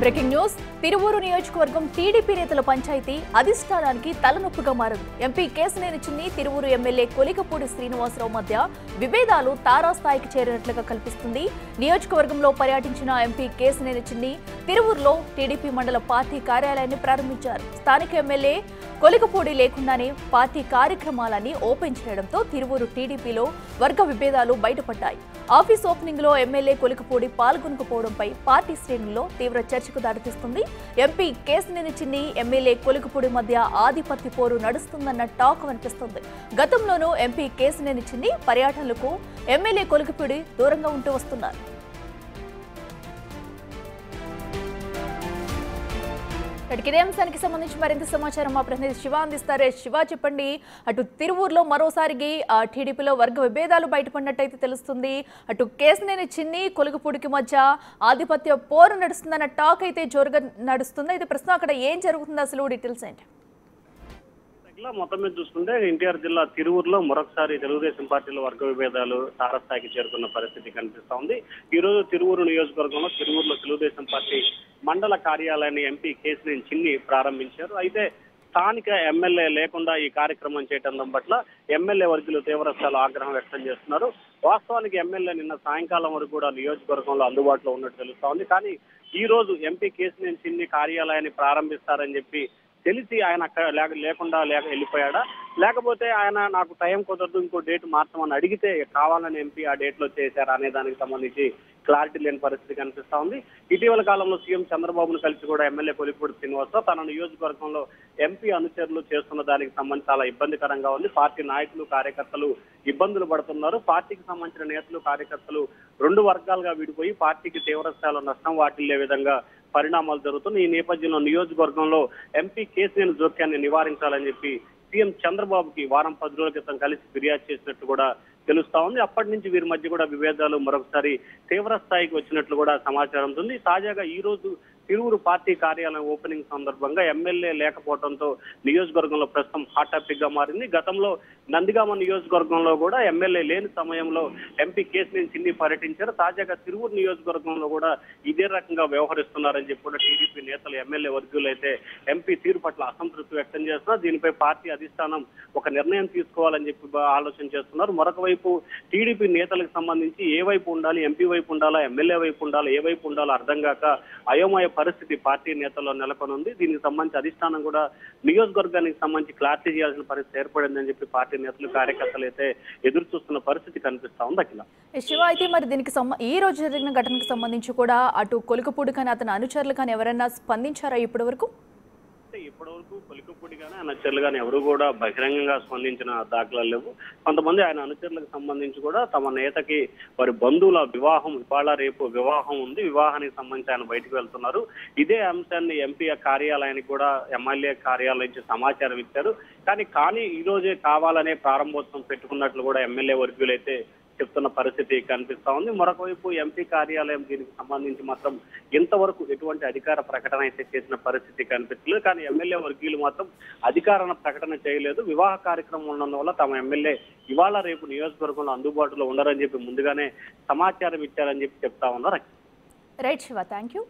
Breaking news Tiruvuru నియోజకవర్గం TDP నేతల పంచాయతీ అధిష్టానానికి తలనొప్పిగా మారింది. ఎంపీ కేశినేని చిన్ని తిరువూరు ఎమ్మెల్యే కొలికపూడి శ్రీనివాసరావు మధ్య విభేదాలు తారాస్థాయికి చేరినట్లుగా కల్పిస్తుంది. నియోజకవర్గంలో పర్యటించిన ఎంపీ కేశినేని చిన్ని తిరువూరులో టీడీపీ మండల పార్టీ కార్యాలయాన్ని ప్రారంభించారు. స్థానిక ఎమ్మెల్యే కొలికపూడి లేకుండానే పార్టీ కార్యక్రమాలన్నీ ఓపెన్ చేయడంతో తిరువూరు టీడీపీలో వర్గ విభేదాలు బయటపడ్డాయి. ఆఫీస్ ఓపెనింగ్ లో ఎమ్మెల్యే కొలికపూడి పాల్గొనకపోవడంపై పార్టీ శ్రేణుల్లో తీవ్ర చర్చకు దారితీస్తుంది. ఎంపీ కేశినేని చిన్ని ఎమ్మెల్యే కొలికపూడి మధ్య ఆధిపత్య పోరు నడుస్తుందన్న టాక్ వినిపిస్తుంది. గతంలోనూ ఎంపీ కేశినేని చిన్ని పర్యటనలకు ఎమ్మెల్యే కొలికపూడి దూరంగా ఉంటూ వస్తున్నారు. ఇదే అంశానికి సంబంధించి మరింత సమాచారం మా ప్రతినిధి శివ అందిస్తారు. శివ, చెప్పండి, అటు తిరువూరులో మరోసారి టీడీపీలో వర్గ విభేదాలు బయటపడినట్టయితే తెలుస్తుంది. అటు కేశినేని చిన్ని కొలికపూడికి మధ్య ఆధిపత్య పోరు నడుస్తుందన్న టాక్ అయితే జోరుగా నడుస్తుంది. అయితే ప్రస్తుతం అక్కడ ఏం జరుగుతుంది, అసలు డీటెయిల్స్ ఏంటి? మొత్తం మీద చూసుకుంటే ఎన్టీఆర్ జిల్లా తిరువూరులో మరొకసారి తెలుగుదేశం పార్టీలో వర్గ విభేదాలు తారస్థాయికి చేరుకున్న పరిస్థితి కనిపిస్తా ఉంది. ఈ రోజు తిరువూరు నియోజకవర్గంలో తిరువూరులో తెలుగుదేశం పార్టీ మండల కార్యాలయాన్ని ఎంపీ కేశినేని చిన్ని ప్రారంభించారు. అయితే స్థానిక ఎమ్మెల్యే లేకుండా ఈ కార్యక్రమం చేయడం పట్ల ఎమ్మెల్యే వర్గులు తీవ్రస్థాయిలో ఆగ్రహం వ్యక్తం చేస్తున్నారు. వాస్తవానికి ఎమ్మెల్యే నిన్న సాయంకాలం వరకు కూడా నియోజకవర్గంలో అందుబాటులో ఉన్నట్టు తెలుస్తా ఉంది. కానీ ఈ రోజు ఎంపీ కేశినేని చిన్ని కార్యాలయాన్ని ప్రారంభిస్తారని చెప్పి తెలిసి ఆయన లేకుండా వెళ్ళిపోయాడా, లేకపోతే ఆయన నాకు టైం కుదరదు ఇంకో డేట్ మార్చమని అడిగితే కావాలని ఎంపీ ఆ డేట్ లో చేశారా అనే దానికి సంబంధించి క్లారిటీ లేని పరిస్థితి కనిపిస్తా ఉంది. ఇటీవల కాలంలో సీఎం చంద్రబాబును కలిసి కూడా ఎమ్మెల్యే కొలికపూడి శ్రీనివాసరావు తన నియోజకవర్గంలో ఎంపీ అనుచరులు చేస్తున్న దానికి సంబంధించి చాలా ఇబ్బందికరంగా ఉంది. పార్టీ నాయకులు కార్యకర్తలు ఇబ్బందులు పడుతున్నారు. పార్టీకి సంబంధించిన నేతలు కార్యకర్తలు రెండు వర్గాలుగా విడిపోయి పార్టీకి తీవ్ర స్థాయిలో నష్టం వాటిల్లే విధంగా పరిణామాలు జరుగుతున్నాయి. ఈ నేపథ్యంలో నియోజకవర్గంలో ఎంపీ కేశినేని జోక్యాన్ని నివారించాలని చెప్పి సీఎం చంద్రబాబుకి వారం 10 రోజుల క్రితం కలిసి ఫిర్యాదు చేసినట్టు కూడా తెలుస్తా ఉంది. అప్పటి నుంచి వీరి మధ్య కూడా విభేదాలు మరొకసారి తీవ్ర స్థాయికి వచ్చినట్లు కూడా సమాచారం ఉంది. తాజాగా ఈ రోజు తిరువూరు పార్టీ కార్యాలయం ఓపెనింగ్ సందర్భంగా ఎమ్మెల్యే లేకపోవడంతో నియోజకవర్గంలో ప్రస్తుతం హాట్ టాపిక్ గా మారింది. గతంలో నందిగామ నియోజకవర్గంలో కూడా ఎమ్మెల్యే లేని సమయంలో ఎంపీ కేశినేని చిన్ని పర్యటించారు. తాజాగా తిరువూరు నియోజకవర్గంలో కూడా ఇదే రకంగా వ్యవహరిస్తున్నారని చెప్పి కూడా టీడీపీ నేతలు ఎమ్మెల్యే వర్గులు అయితే ఎంపీ తీరు పట్ల అసంతృప్తి వ్యక్తం చేస్తున్నారు. దీనిపై పార్టీ అధిష్టానం ఒక నిర్ణయం తీసుకోవాలని చెప్పి ఆలోచన చేస్తున్నారు. మరొక వైపు టీడీపీ నేతలకు సంబంధించి ఏ వైపు ఉండాలి, ఎంపీ వైపు ఉండాలా, ఎమ్మెల్యే వైపు ఉండాలా, ఏ వైపు ఉండాలో అర్థం కాక అయోమయ పరిస్థితి పార్టీ నేతల్లో నెలకొని ఉంది. దీనికి సంబంధించి అధిష్టానం కూడా నియోజకవర్గానికి సంబంధించి క్లారిటీ చేయాల్సిన పరిస్థితి ఏర్పడిందని చెప్పి పార్టీ నేతలు కార్యకర్తలు అయితే ఎదురు చూస్తున్న పరిస్థితి కనిపిస్తా ఉంది. అఖిల, శివ, అయితే మరి దీనికి ఈ రోజు జరిగిన ఘటనకు సంబంధించి కూడా అటు కొలికపూడి కానీ అతని అనుచరులు కానీ ఎవరైనా స్పందించారా ఇప్పటి వరకు? ఇప్పటివరకు కొలికపూడి కానీ అనుచరులు కానీ ఎవరు కూడా బహిరంగంగా స్పందించిన దాఖలాలు లేవు. కొంతమంది ఆయన అనుచరులకు సంబంధించి కూడా తమ నేతకి వారి బంధువుల వివాహం ఇవాళ రేపు వివాహం ఉంది, వివాహానికి సంబంధించి ఆయన బయటకు వెళ్తున్నారు. ఇదే అంశాన్ని ఎంపీ కార్యాలయానికి కూడా ఎమ్మెల్యే కార్యాలయం నుంచి సమాచారం ఇచ్చారు. కానీ ఈ రోజే కావాలనే ప్రారంభోత్సవం పెట్టుకున్నట్లు కూడా ఎమ్మెల్యే వర్గులైతే చెప్తున్న పరిస్థితి కనిపిస్తా ఉంది. మరొక వైపు ఎంపీ కార్యాలయం దీనికి సంబంధించి మాత్రం ఇంతవరకు ఎటువంటి అధికార ప్రకటన అయితే చేసిన పరిస్థితి కనిపించలేదు. కానీ ఎమ్మెల్యే వర్గీయులు మాత్రం అధికార ప్రకటన చేయలేదు. వివాహ కార్యక్రమం ఉండడం వల్ల తమ ఎమ్మెల్యే ఇవాళ రేపు నియోజకవర్గంలో అందుబాటులో ఉండరని చెప్పి ముందుగానే సమాచారం ఇచ్చారని చెప్పి చెప్తా ఉన్నారు. Right Shiva, thank you.